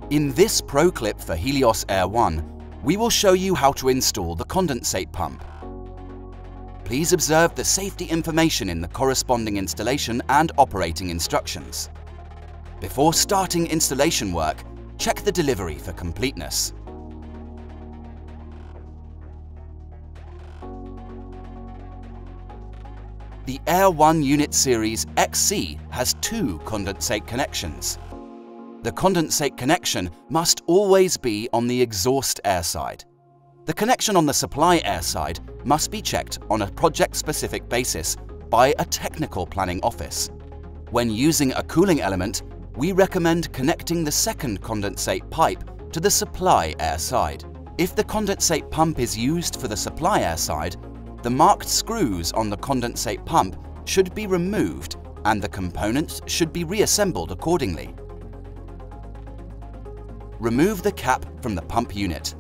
In this ProClip for Helios AIR1, we will show you how to install the condensate pump. Please observe the safety information in the corresponding installation and operating instructions. Before starting installation work, check the delivery for completeness. The AIR1 Unit Series XC has two condensate connections. The condensate connection must always be on the exhaust air side. The connection on the supply air side must be checked on a project-specific basis by a technical planning office. When using a cooling element, we recommend connecting the second condensate pipe to the supply air side. If the condensate pump is used for the supply air side, the marked screws on the condensate pump should be removed and the components should be reassembled accordingly. Remove the cap from the pump unit.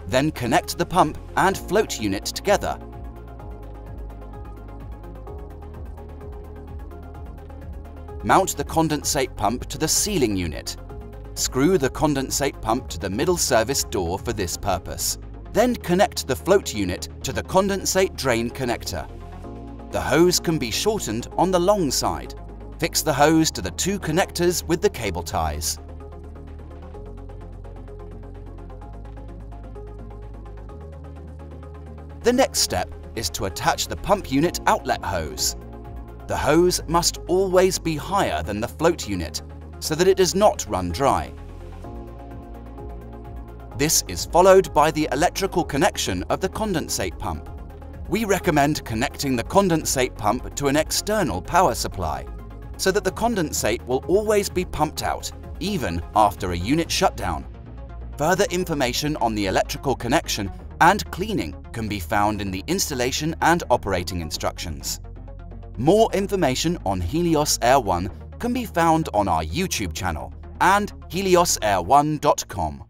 Then connect the pump and float unit together. Mount the condensate pump to the sealing unit. Screw the condensate pump to the middle service door for this purpose. Then connect the float unit to the condensate drain connector. The hose can be shortened on the long side. Fix the hose to the two connectors with the cable ties. The next step is to attach the pump unit outlet hose. The hose must always be higher than the float unit so that it does not run dry. This is followed by the electrical connection of the condensate pump. We recommend connecting the condensate pump to an external power supply so that the condensate will always be pumped out, even after a unit shutdown. Further information on the electrical connection and cleaning can be found in the installation and operating instructions. More information on Helios AIR1 can be found on our YouTube channel and HeliosAIR1.com.